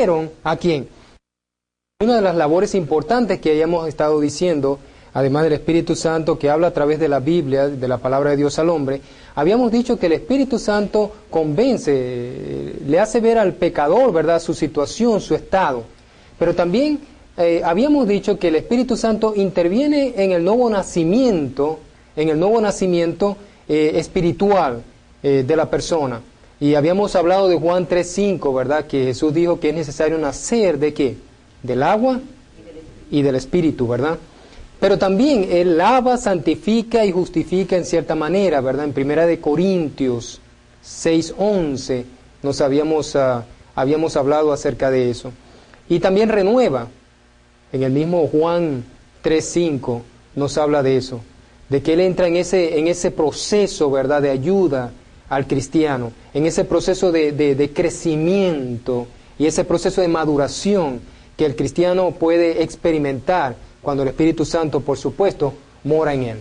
dijeron ¿a quién? Una de las labores importantes que hayamos estado diciendo, además del Espíritu Santo que habla a través de la Biblia, de la palabra de Dios al hombre, habíamos dicho que el Espíritu Santo convence, le hace ver al pecador, ¿verdad?, su situación, su estado. Pero también habíamos dicho que el Espíritu Santo interviene en el nuevo nacimiento, espiritual de la persona. Y habíamos hablado de Juan 3:5, ¿verdad?, que Jesús dijo que es necesario nacer ¿de qué? Del agua y del Espíritu, ¿verdad? Pero también Él lava, santifica y justifica en cierta manera, ¿verdad? En 1 Corintios 6:11 nos habíamos hablado acerca de eso. Y también renueva. En el mismo Juan 3:5 nos habla de eso, de que Él entra en ese proceso, ¿verdad?, de ayuda al cristiano, en ese proceso de crecimiento y ese proceso de maduración que el cristiano puede experimentar cuando el Espíritu Santo, por supuesto, mora en él.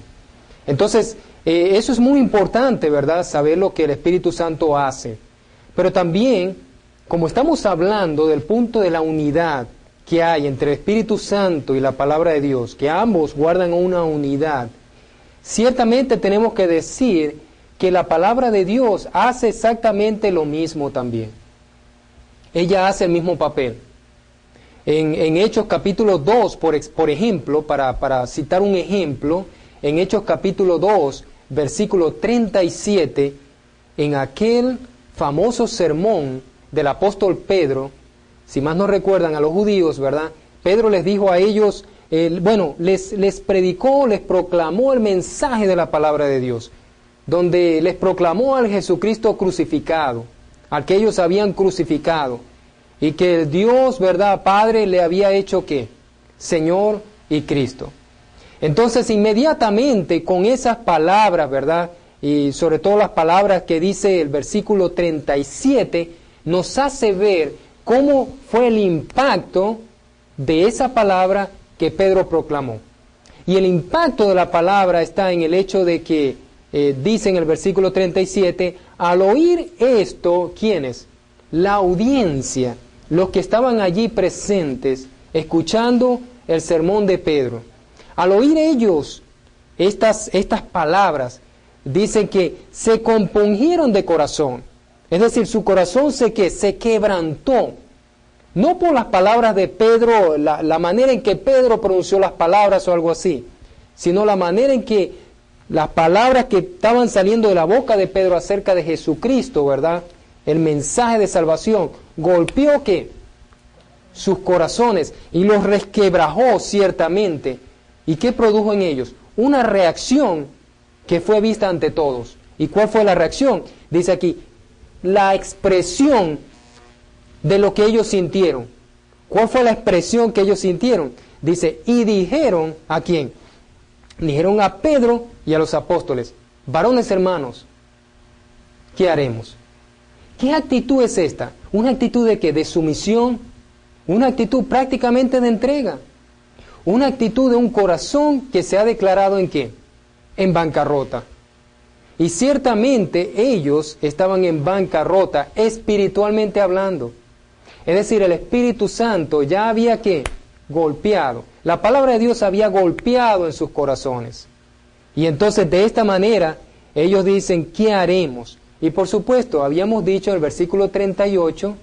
Entonces, eso es muy importante, ¿verdad?, saber lo que el Espíritu Santo hace. Pero también, como estamos hablando del punto de la unidad que hay entre el Espíritu Santo y la palabra de Dios, que ambos guardan una unidad, ciertamente tenemos que decir que la palabra de Dios hace exactamente lo mismo también. Ella hace el mismo papel. En Hechos capítulo 2, por ejemplo, para citar un ejemplo, en Hechos capítulo 2, versículo 37, en aquel famoso sermón del apóstol Pedro, si más no recuerdan, a los judíos, ¿verdad? Pedro les dijo a ellos, les predicó, les proclamó el mensaje de la palabra de Dios, donde les proclamó al Jesucristo crucificado, al que ellos habían crucificado, y que el Dios, ¿verdad?, Padre, le había hecho ¿qué? Señor y Cristo. Entonces, inmediatamente con esas palabras, ¿verdad?, y sobre todo las palabras que dice el versículo 37, nos hace ver cómo fue el impacto de esa palabra que Pedro proclamó. Y el impacto de la palabra está en el hecho de que, dice en el versículo 37, al oír esto, ¿quiénes? La audiencia, los que estaban allí presentes, escuchando el sermón de Pedro. Al oír ellos estas palabras, dicen que se compungieron de corazón. Es decir, su corazón se quebrantó. No por las palabras de Pedro, la manera en que Pedro pronunció las palabras o algo así, sino la manera en que las palabras que estaban saliendo de la boca de Pedro acerca de Jesucristo, ¿verdad?, el mensaje de salvación, golpeó ¿qué? Sus corazones y los resquebrajó ciertamente. ¿Y qué produjo en ellos? Una reacción que fue vista ante todos. ¿Y cuál fue la reacción? Dice aquí, la expresión de lo que ellos sintieron. ¿Cuál fue la expresión que ellos sintieron? Dice, y dijeron, ¿a quién? Dijeron a Pedro y a los apóstoles, varones hermanos, ¿qué haremos? ¿Qué actitud es esta? ¿Una actitud de qué? De sumisión, una actitud prácticamente de entrega, una actitud de un corazón que se ha declarado ¿en qué? En bancarrota. Y ciertamente ellos estaban en bancarrota espiritualmente hablando. Es decir, el Espíritu Santo ya había ¿qué? Golpeado. La palabra de Dios había golpeado en sus corazones. Y entonces de esta manera ellos dicen, ¿qué haremos? Y por supuesto, habíamos dicho en el versículo 38,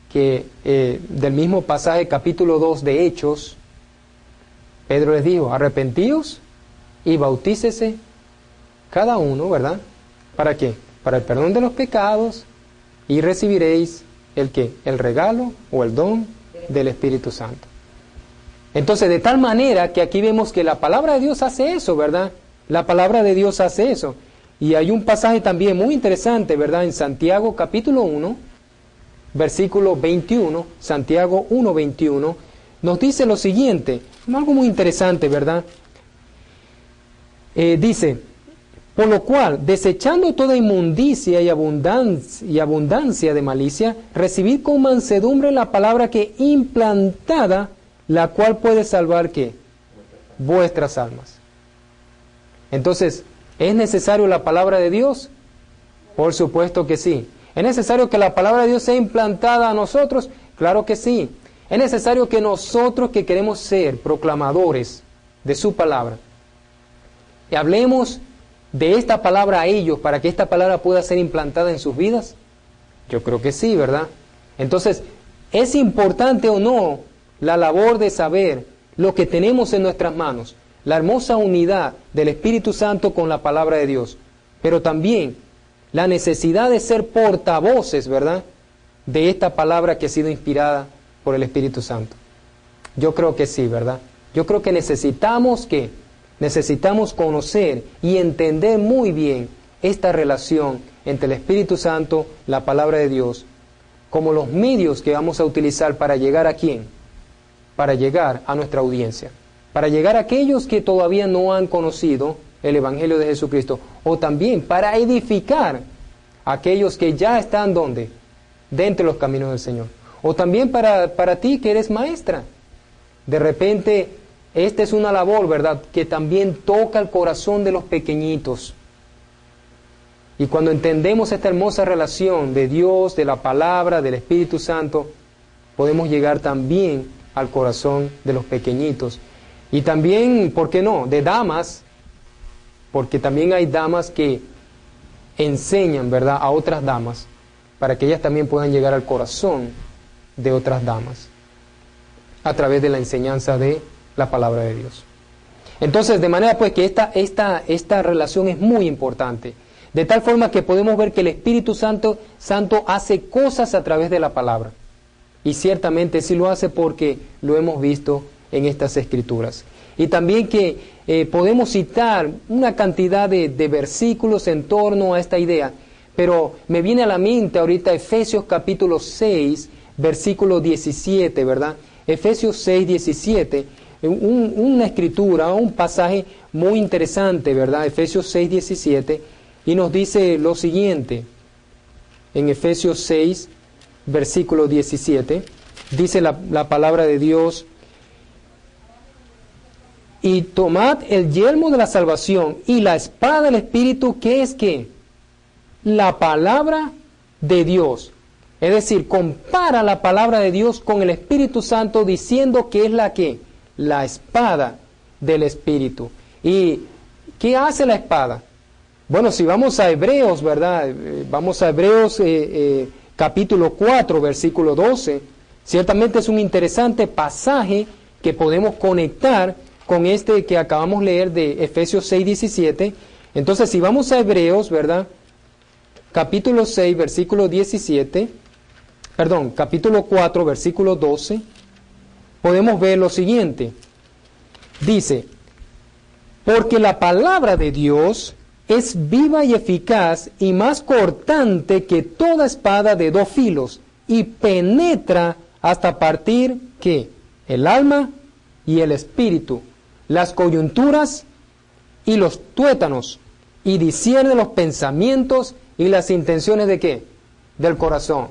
que del mismo pasaje capítulo 2 de Hechos, Pedro les dijo, arrepentíos y bautícese cada uno, ¿verdad? ¿Para qué? Para el perdón de los pecados y recibiréis ¿el qué? El regalo o el don del Espíritu Santo. Entonces, de tal manera que aquí vemos que la palabra de Dios hace eso, ¿verdad? La palabra de Dios hace eso. Y hay un pasaje también muy interesante, ¿verdad? En Santiago capítulo 1, versículo 21, Santiago 1, 21, nos dice lo siguiente, algo muy interesante, ¿verdad? Dice, por lo cual, desechando toda inmundicia y abundancia de malicia, recibid con mansedumbre la palabra que implantada, la cual puede salvar, ¿qué? Vuestras almas. Entonces, ¿es necesario la palabra de Dios? Por supuesto que sí. ¿Es necesario que la palabra de Dios sea implantada a nosotros? Claro que sí. Es necesario que nosotros que queremos ser proclamadores de su palabra, y hablemos de esta palabra a ellos para que esta palabra pueda ser implantada en sus vidas. Yo creo que sí, ¿verdad? Entonces, ¿es importante o no la labor de saber lo que tenemos en nuestras manos? La hermosa unidad del Espíritu Santo con la palabra de Dios, pero también la necesidad de ser portavoces, ¿verdad?, de esta palabra que ha sido inspirada por el Espíritu Santo. Yo creo que sí, ¿verdad? Yo creo que necesitamos conocer y entender muy bien esta relación entre el Espíritu Santo, la palabra de Dios, como los medios que vamos a utilizar para llegar a ¿quién? Para llegar a nuestra audiencia, para llegar a aquellos que todavía no han conocido el Evangelio de Jesucristo, o también para edificar a aquellos que ya están ¿dónde? Dentro de los caminos del Señor. O también para ti que eres maestra. De repente, esta es una labor, ¿verdad?, que también toca el corazón de los pequeñitos. Y cuando entendemos esta hermosa relación de Dios, de la palabra, del Espíritu Santo, podemos llegar también al corazón de los pequeñitos. Y también, ¿por qué no?, de damas, porque también hay damas que enseñan, ¿verdad?, a otras damas, para que ellas también puedan llegar al corazón de otras damas, a través de la enseñanza de la palabra de Dios. Entonces, de manera pues que esta relación es muy importante, de tal forma que podemos ver que el Espíritu Santo hace cosas a través de la palabra, y ciertamente sí lo hace porque lo hemos visto en estas Escrituras. Y también que podemos citar una cantidad de versículos en torno a esta idea, pero me viene a la mente ahorita Efesios capítulo 6, versículo 17, ¿verdad? Efesios 6, 17, una escritura, un pasaje muy interesante, ¿verdad? Efesios 6, 17, y nos dice lo siguiente, en Efesios 6, versículo 17, dice la palabra de Dios: y tomad el yelmo de la salvación y la espada del Espíritu, que es ¿qué? La palabra de Dios. Es decir, compara la palabra de Dios con el Espíritu Santo, diciendo que es la ¿qué? La espada del Espíritu. ¿Y qué hace la espada? Bueno, si vamos a Hebreos, ¿verdad? Vamos a Hebreos capítulo 4, versículo 12. Ciertamente es un interesante pasaje que podemos conectar con este que acabamos de leer de Efesios 6, 17. Entonces, si vamos a Hebreos, ¿verdad?, capítulo 6, versículo 17, perdón, capítulo 4, versículo 12, podemos ver lo siguiente. Dice: porque la palabra de Dios es viva y eficaz y más cortante que toda espada de dos filos, y penetra hasta partir, ¿qué? El alma y el espíritu, las coyunturas y los tuétanos, y discierne los pensamientos y las intenciones ¿de qué? Del corazón.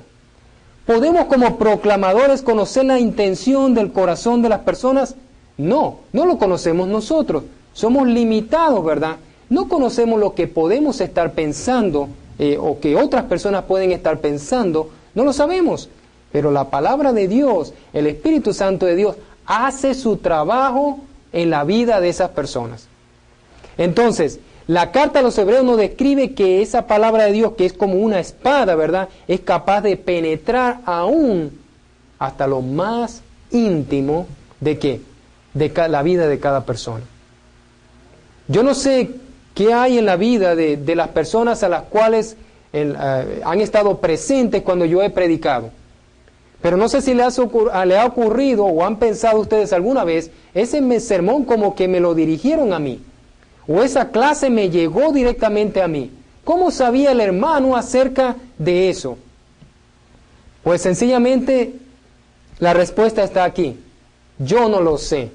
¿Podemos como proclamadores conocer la intención del corazón de las personas? No, no lo conocemos nosotros. Somos limitados, ¿verdad? No conocemos lo que podemos estar pensando o que otras personas pueden estar pensando. No lo sabemos. Pero la palabra de Dios, el Espíritu Santo de Dios, hace su trabajo en la vida de esas personas. Entonces, la carta a los Hebreos nos describe que esa palabra de Dios, que es como una espada, ¿verdad?, es capaz de penetrar aún hasta lo más íntimo de ¿qué? De la vida de cada persona. Yo no sé qué hay en la vida de las personas a las cuales han estado presentes cuando yo he predicado. Pero no sé si le ha ocurrido o han pensado ustedes alguna vez, ese sermón como que me lo dirigieron a mí, o esa clase me llegó directamente a mí. ¿Cómo sabía el hermano acerca de eso? Pues sencillamente la respuesta está aquí. Yo no lo sé.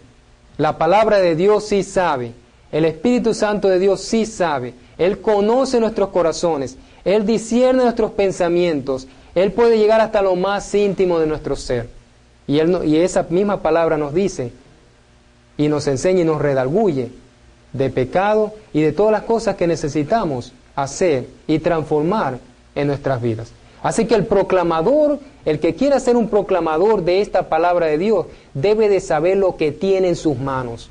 La palabra de Dios sí sabe. El Espíritu Santo de Dios sí sabe. Él conoce nuestros corazones. Él discierne nuestros pensamientos. Él puede llegar hasta lo más íntimo de nuestro ser. Y esa misma palabra nos dice y nos enseña y nos redarguye de pecado y de todas las cosas que necesitamos hacer y transformar en nuestras vidas. Así que el proclamador, el que quiera ser un proclamador de esta palabra de Dios, debe de saber lo que tiene en sus manos.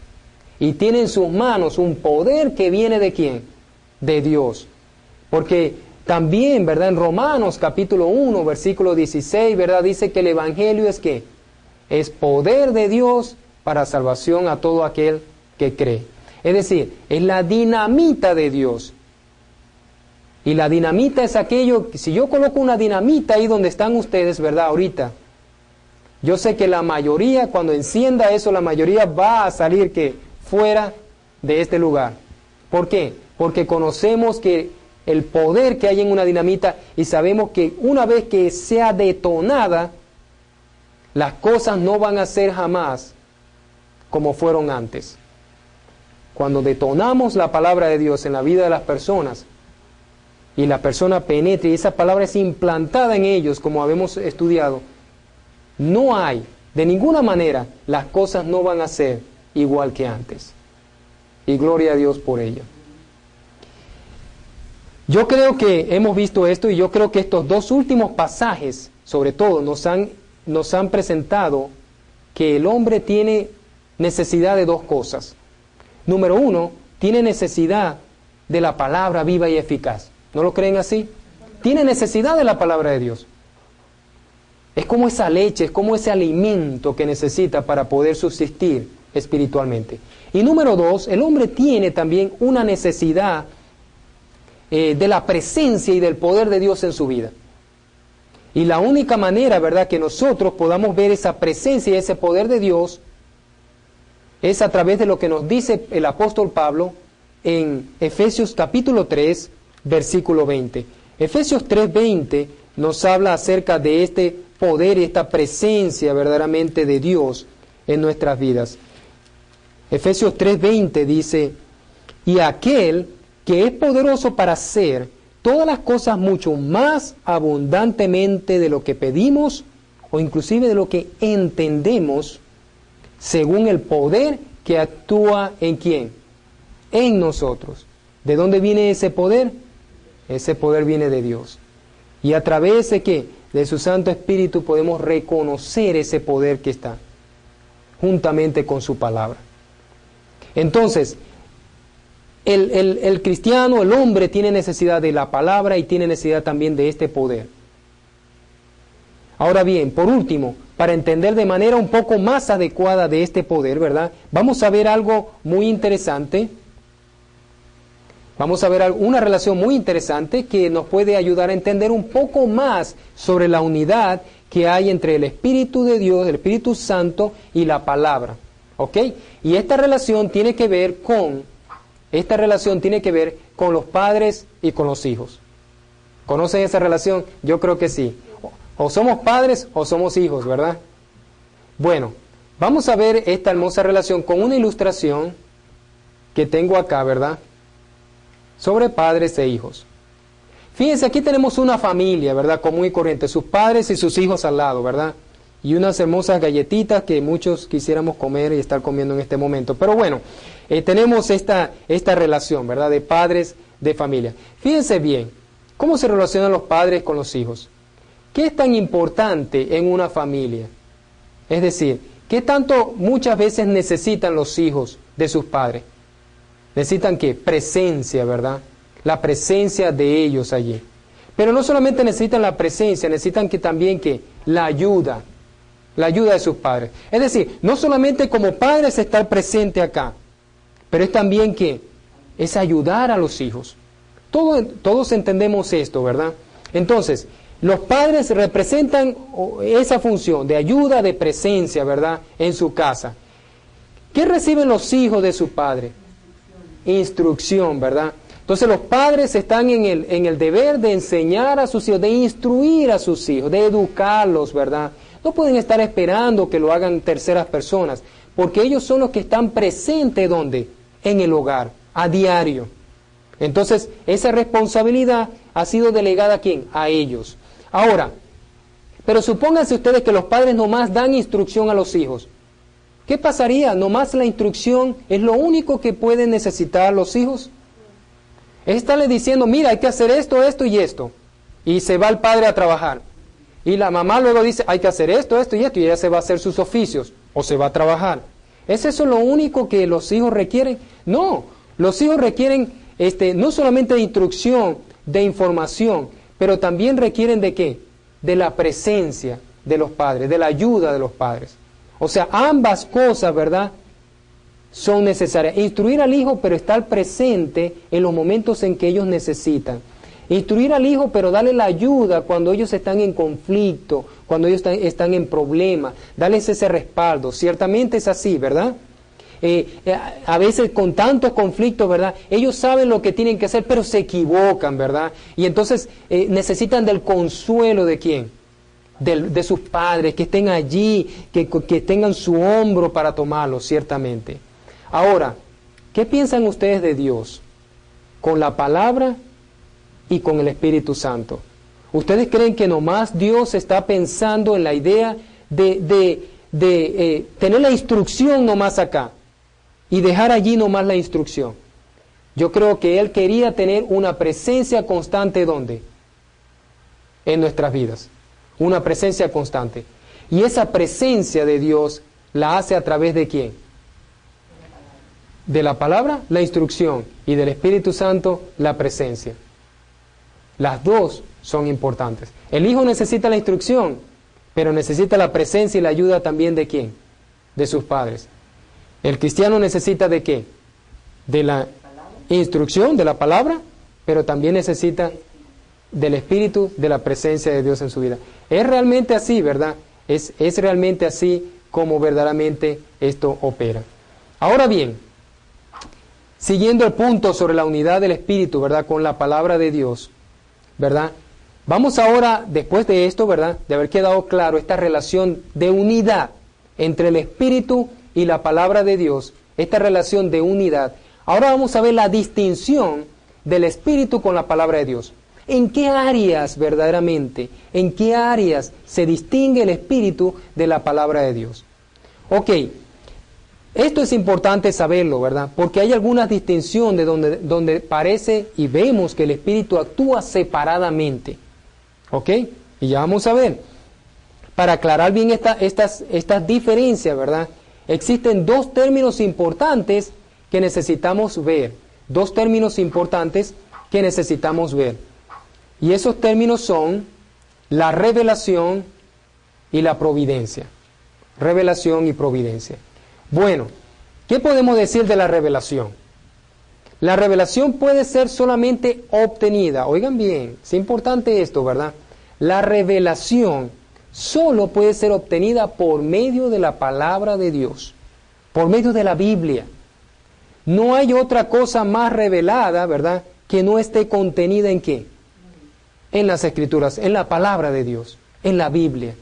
Y tiene en sus manos un poder que viene ¿de quién? De Dios. Porque también, ¿verdad? En Romanos capítulo 1, versículo 16, ¿verdad? Dice que el Evangelio es ¿qué? Es poder de Dios para salvación a todo aquel que cree. Es decir, es la dinamita de Dios. Y la dinamita es aquello, si yo coloco una dinamita ahí donde están ustedes, ¿verdad? Ahorita, yo sé que la mayoría, cuando encienda eso, la mayoría va a salir que fuera de este lugar. ¿Por qué? Porque conocemos que el poder que hay en una dinamita y sabemos que una vez que sea detonada, las cosas no van a ser jamás como fueron antes. Cuando detonamos la palabra de Dios en la vida de las personas, y la persona penetra y esa palabra es implantada en ellos, como habíamos estudiado, no hay, de ninguna manera, las cosas no van a ser igual que antes. Y gloria a Dios por ello. Yo creo que hemos visto esto y yo creo que estos dos últimos pasajes, sobre todo, nos han presentado que el hombre tiene necesidad de dos cosas. Número uno, tiene necesidad de la palabra viva y eficaz. ¿No lo creen así? Tiene necesidad de la palabra de Dios. Es como esa leche, es como ese alimento que necesita para poder subsistir espiritualmente. Y número dos, el hombre tiene también una necesidad de la presencia y del poder de Dios en su vida. Y la única manera, ¿verdad?, que nosotros podamos ver esa presencia y ese poder de Dios es a través de lo que nos dice el apóstol Pablo en Efesios capítulo 3, versículo 20. Efesios 3:20 nos habla acerca de este poder y esta presencia verdaderamente de Dios en nuestras vidas. Efesios 3:20 dice, y aquel que es poderoso para hacer todas las cosas mucho más abundantemente de lo que pedimos o inclusive de lo que entendemos, según el poder que actúa en ¿quién? En nosotros. ¿De dónde viene ese poder? Ese poder viene de Dios. Y a través de ¿qué? De su Santo Espíritu podemos reconocer ese poder que está juntamente con su palabra. Entonces, el cristiano, el hombre, tiene necesidad de la palabra y tiene necesidad también de este poder. Ahora bien, por último, para entender de manera un poco más adecuada de este poder, ¿verdad? Vamos a ver algo muy interesante. Vamos a ver una relación muy interesante que nos puede ayudar a entender un poco más sobre la unidad que hay entre el Espíritu de Dios, el Espíritu Santo y la palabra. ¿Ok? Y esta relación tiene que ver con los padres y con los hijos. ¿Conocen esa relación? Yo creo que sí. O somos padres o somos hijos, ¿verdad? Bueno, vamos a ver esta hermosa relación con una ilustración que tengo acá, ¿verdad? Sobre padres e hijos. Fíjense, aquí tenemos una familia, ¿verdad? Común y corriente, sus padres y sus hijos al lado, ¿verdad? Y unas hermosas galletitas que muchos quisiéramos comer y estar comiendo en este momento. Pero bueno, tenemos esta relación, ¿verdad? De padres, de familia. Fíjense bien, ¿cómo se relacionan los padres con los hijos? ¿Qué es tan importante en una familia? Es decir, ¿qué tanto muchas veces necesitan los hijos de sus padres? Necesitan ¿qué? Presencia, ¿verdad? La presencia de ellos allí. Pero no solamente necesitan la presencia, necesitan que también que la ayuda de sus padres. Es decir, no solamente como padres estar presente acá, pero es también que es ayudar a los hijos. Todos entendemos esto, ¿verdad? Entonces, los padres representan esa función de ayuda, de presencia, ¿verdad? En su casa. ¿Qué reciben los hijos de su padre? Instrucción, ¿verdad? Entonces los padres están en el deber de enseñar a sus hijos, de instruir a sus hijos, de educarlos, ¿verdad? No pueden estar esperando que lo hagan terceras personas, porque ellos son los que están presentes, ¿dónde? En el hogar, a diario. Entonces, esa responsabilidad ha sido delegada ¿a quién? A ellos. Ahora, pero supónganse ustedes que los padres nomás dan instrucción a los hijos. ¿Qué pasaría? ¿Nomás la instrucción es lo único que pueden necesitar los hijos? Es estarle diciendo, mira, hay que hacer esto, esto y esto. y se va el padre a trabajar. Y la mamá luego dice, hay que hacer esto, esto y esto, y ella se va a hacer sus oficios, o se va a trabajar. ¿Es eso lo único que los hijos requieren? No, los hijos requieren no solamente de instrucción, de información, pero también requieren ¿de qué? De la presencia de los padres, de la ayuda de los padres. O sea, ambas cosas, ¿verdad?, son necesarias. Instruir al hijo, pero estar presente en los momentos en que ellos necesitan. Instruir al hijo, pero darle la ayuda cuando ellos están en conflicto, cuando ellos están en problemas, darles ese respaldo. Ciertamente es así, ¿verdad? A veces con tantos conflictos, ¿verdad? Ellos saben lo que tienen que hacer, pero se equivocan, ¿verdad? Y entonces necesitan del consuelo ¿de quién? De sus padres, que estén allí, que tengan su hombro para tomarlo, ciertamente. Ahora, ¿qué piensan ustedes de Dios? Con la palabra y con el Espíritu Santo. ¿Ustedes creen que nomás Dios está pensando en la idea de tener la instrucción nomás acá y dejar allí nomás la instrucción? Yo creo que Él quería tener una presencia constante, ¿dónde? En nuestras vidas. Una presencia constante. Y esa presencia de Dios la hace a través de ¿quién? De la palabra, la instrucción, y del Espíritu Santo, la presencia. Las dos son importantes. El hijo necesita la instrucción, pero necesita la presencia y la ayuda también ¿de quién? De sus padres. El cristiano necesita ¿de qué? De la instrucción, de la palabra, pero también necesita del Espíritu, de la presencia de Dios en su vida. Es realmente así, ¿verdad? Es realmente así como verdaderamente esto opera. Ahora bien, siguiendo el punto sobre la unidad del Espíritu, ¿verdad? Con la palabra de Dios, ¿verdad? Vamos ahora, después de esto, ¿verdad?, de haber quedado claro esta relación de unidad entre el Espíritu y la palabra de Dios, esta relación de unidad, ahora vamos a ver la distinción del Espíritu con la palabra de Dios. ¿En qué áreas verdaderamente, en qué áreas se distingue el Espíritu de la palabra de Dios? Ok, esto es importante saberlo, ¿verdad? Porque hay algunas distinciones donde parece y vemos que el Espíritu actúa separadamente. ¿Ok? Y ya vamos a ver. Para aclarar bien estas diferencias, ¿verdad? Existen dos términos importantes que necesitamos ver. Dos términos importantes que necesitamos ver. Y esos términos son la revelación y la providencia. Revelación y providencia. Bueno, ¿qué podemos decir de la revelación? La revelación puede ser solamente obtenida. Oigan bien, es importante esto, ¿verdad? La revelación solo puede ser obtenida por medio de la palabra de Dios, por medio de la Biblia. No hay otra cosa más revelada, ¿verdad?, que no esté contenida ¿en qué? En las Escrituras, en la palabra de Dios, en la Biblia.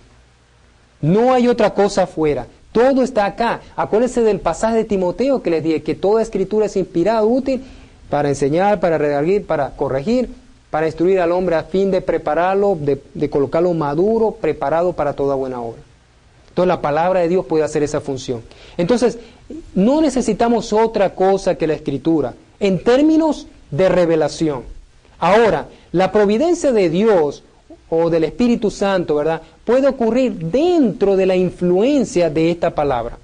No hay otra cosa afuera. Todo está acá. Acuérdense del pasaje de Timoteo que les dije, que toda escritura es inspirada, útil para enseñar, para redarguir, para corregir, para instruir al hombre a fin de prepararlo, de colocarlo maduro, preparado para toda buena obra. Entonces la palabra de Dios puede hacer esa función. Entonces, no necesitamos otra cosa que la escritura, en términos de revelación. Ahora, la providencia de Dios o del Espíritu Santo, ¿verdad?, puede ocurrir dentro de la influencia de esta palabra.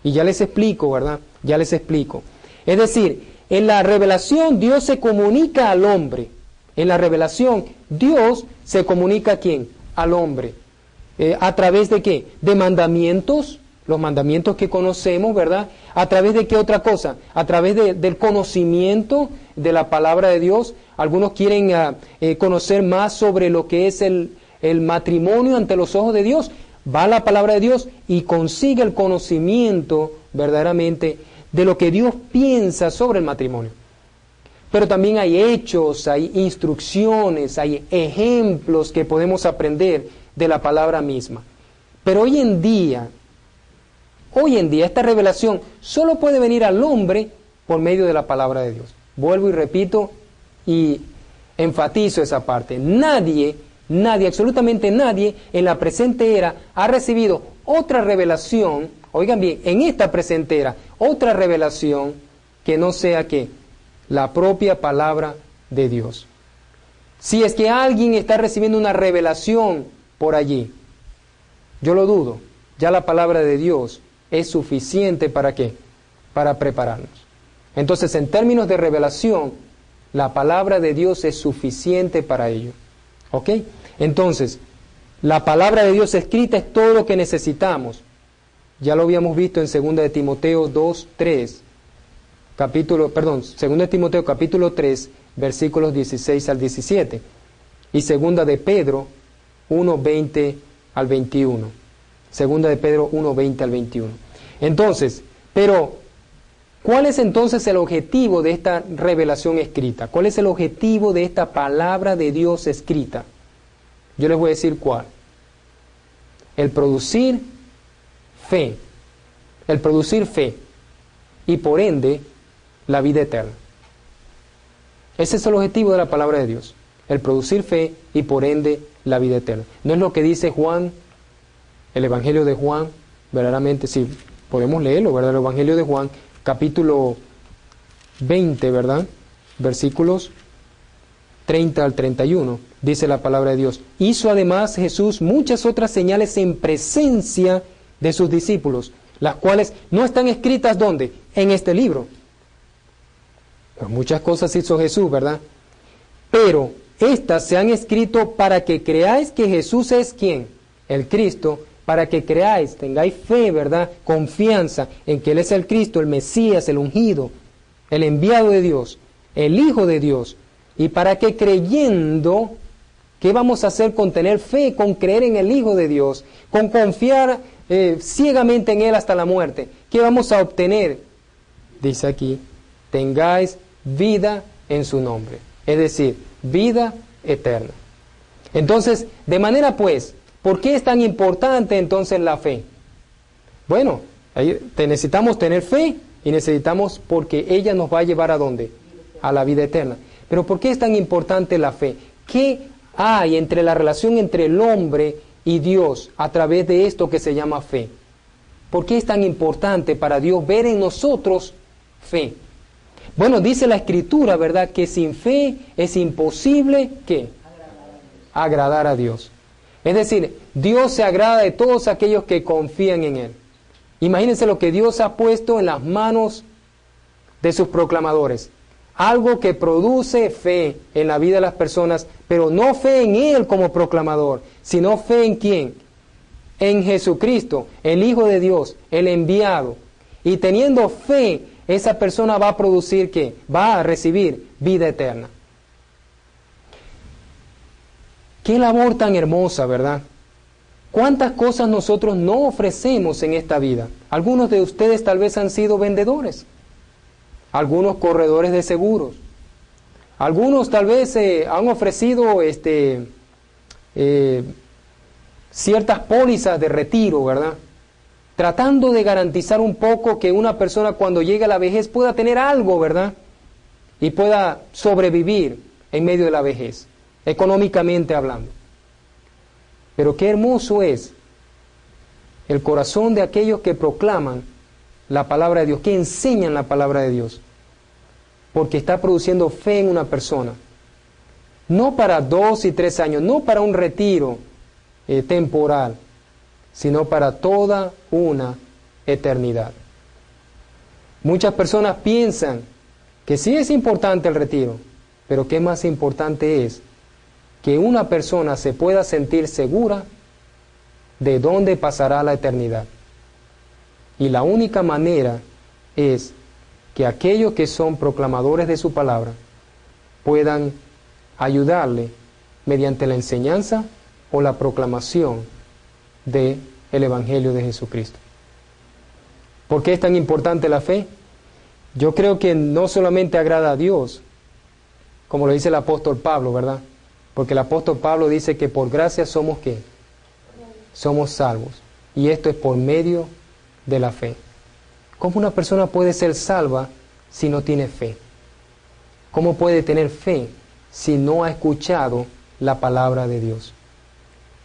Y ya les explico, ¿verdad? Ya les explico. Es decir, en la revelación Dios se comunica al hombre. En la revelación Dios se comunica ¿a quién? Al hombre. ¿A través de qué? De mandamientos, los mandamientos que conocemos, ¿verdad? ¿A través de qué otra cosa? A través del conocimiento de la palabra de Dios. Algunos quieren conocer más sobre lo que es el matrimonio ante los ojos de Dios. Va a la palabra de Dios y consigue el conocimiento verdaderamente de lo que Dios piensa sobre el matrimonio. Pero también hay hechos, hay instrucciones, hay ejemplos que podemos aprender de la palabra misma. Pero hoy en día esta revelación solo puede venir al hombre por medio de la palabra de Dios. Vuelvo y repito y enfatizo esa parte. Nadie, absolutamente nadie en la presente era ha recibido otra revelación, oigan bien, en esta presente era, otra revelación que no sea que la propia palabra de Dios. Si es que alguien está recibiendo una revelación por allí, yo lo dudo. Ya la palabra de Dios es suficiente ¿para qué? Para prepararnos. Entonces, en términos de revelación, la palabra de Dios es suficiente para ello. ¿Ok? Entonces, la palabra de Dios escrita es todo lo que necesitamos. Ya lo habíamos visto en 2 de Timoteo 2:3, 2 de Timoteo capítulo 3, versículos 16 al 17, y 2 de Pedro 1:20 al 21. 2 de Pedro 1:20 al 21. Entonces, pero, ¿cuál es entonces el objetivo de esta revelación escrita? ¿Cuál es el objetivo de esta palabra de Dios escrita? Yo les voy a decir cuál. El producir fe. El producir fe. Y por ende, la vida eterna. Ese es el objetivo de la palabra de Dios. El producir fe y por ende, la vida eterna. ¿No es lo que dice Juan, el Evangelio de Juan? Verdaderamente, sí, podemos leerlo, ¿verdad? El Evangelio de Juan, capítulo 20, ¿verdad? Versículos 30 al 31, dice la palabra de Dios. Hizo además Jesús muchas otras señales en presencia de sus discípulos, las cuales no están escritas, ¿dónde? En este libro. Pues muchas cosas hizo Jesús, ¿verdad? Pero estas se han escrito para que creáis que Jesús es ¿quién? El Cristo, para que creáis, tengáis fe, ¿verdad? Confianza en que Él es el Cristo, el Mesías, el ungido, el enviado de Dios, el Hijo de Dios. Y para que creyendo, ¿qué vamos a hacer con tener fe, con creer en el Hijo de Dios, con confiar ciegamente en Él hasta la muerte? ¿Qué vamos a obtener? Dice aquí, tengáis vida en su nombre, es decir, vida eterna. Entonces, de manera pues, ¿por qué es tan importante entonces la fe? Bueno, necesitamos tener fe y necesitamos porque ella nos va a llevar ¿a dónde? A la vida eterna. Pero ¿por qué es tan importante la fe? ¿Qué hay entre la relación entre el hombre y Dios a través de esto que se llama fe? ¿Por qué es tan importante para Dios ver en nosotros fe? Bueno, dice la Escritura, ¿verdad? Que sin fe es imposible, ¿qué? Agradar a Dios. Es decir, Dios se agrada de todos aquellos que confían en Él. Imagínense lo que Dios ha puesto en las manos de sus proclamadores. Algo que produce fe en la vida de las personas, pero no fe en Él como proclamador, sino fe en ¿quién? En Jesucristo, el Hijo de Dios, el enviado. Y teniendo fe, esa persona va a producir ¿qué? Va a recibir vida eterna. Qué labor tan hermosa, ¿verdad? ¿Cuántas cosas nosotros no ofrecemos en esta vida? Algunos de ustedes tal vez han sido vendedores, algunos corredores de seguros, algunos tal vez han ofrecido ciertas pólizas de retiro, ¿verdad? Tratando de garantizar un poco que una persona cuando llegue a la vejez pueda tener algo, ¿verdad? Y pueda sobrevivir en medio de la vejez, económicamente hablando. Pero qué hermoso es el corazón de aquellos que proclaman la palabra de Dios, que enseñan la palabra de Dios, porque está produciendo fe en una persona. No para 2 y 3 años, no para un retiro temporal, sino para toda una eternidad. Muchas personas piensan que sí es importante el retiro, pero que más importante es que una persona se pueda sentir segura de dónde pasará la eternidad. Y la única manera es que aquellos que son proclamadores de su palabra puedan ayudarle mediante la enseñanza o la proclamación del Evangelio de Jesucristo. ¿Por qué es tan importante la fe? Yo creo que no solamente agrada a Dios, como lo dice el apóstol Pablo, ¿verdad? Porque el apóstol Pablo dice que por gracia somos ¿qué? Somos salvos. Y esto es por medio de la fe. ¿Cómo una persona puede ser salva si no tiene fe? ¿Cómo puede tener fe si no ha escuchado la palabra de Dios?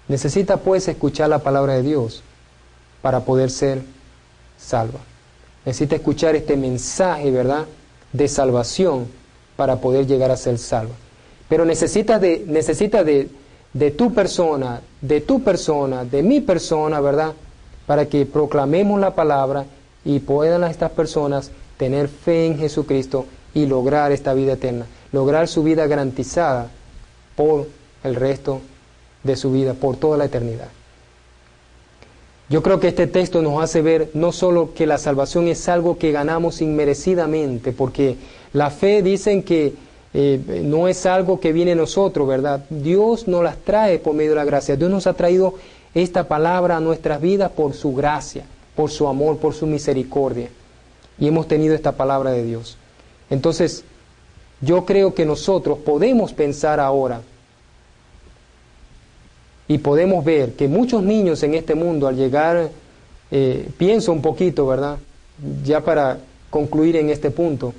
Necesita pues escuchar la palabra de Dios para poder ser salva. Necesita escuchar este mensaje, ¿verdad?, de salvación para poder llegar a ser salva. Pero necesitas de tu persona, de mi persona, ¿verdad? Para que proclamemos la palabra y puedan estas personas tener fe en Jesucristo y lograr esta vida eterna, lograr su vida garantizada por el resto de su vida, por toda la eternidad. Yo creo que este texto nos hace ver no solo que la salvación es algo que ganamos inmerecidamente, porque la fe dicen que no es algo que viene a nosotros, ¿verdad? Dios nos las trae por medio de la gracia. Dios nos ha traído esta palabra a nuestras vidas por su gracia, por su amor, por su misericordia. Y hemos tenido esta palabra de Dios. Entonces, yo creo que nosotros podemos pensar ahora y podemos ver que muchos niños en este mundo al llegar, pienso un poquito, ¿verdad? Ya para concluir en este punto,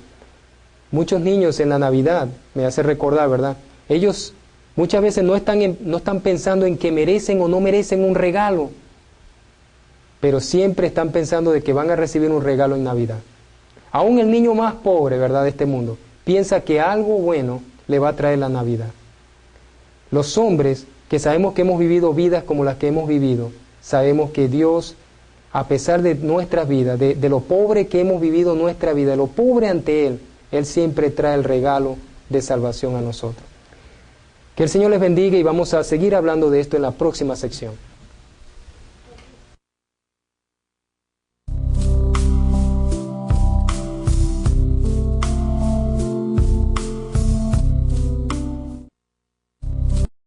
muchos niños en la Navidad, me hace recordar, ¿verdad? Ellos muchas veces no están pensando en que merecen o no merecen un regalo, pero siempre están pensando de que van a recibir un regalo en Navidad. Aún el niño más pobre, ¿verdad?, de este mundo, piensa que algo bueno le va a traer la Navidad. Los hombres que sabemos que hemos vivido vidas como las que hemos vivido, sabemos que Dios, a pesar de nuestras vidas, de lo pobre que hemos vivido nuestra vida, de lo pobre ante Él, Él siempre trae el regalo de salvación a nosotros. Que el Señor les bendiga y vamos a seguir hablando de esto en la próxima sección.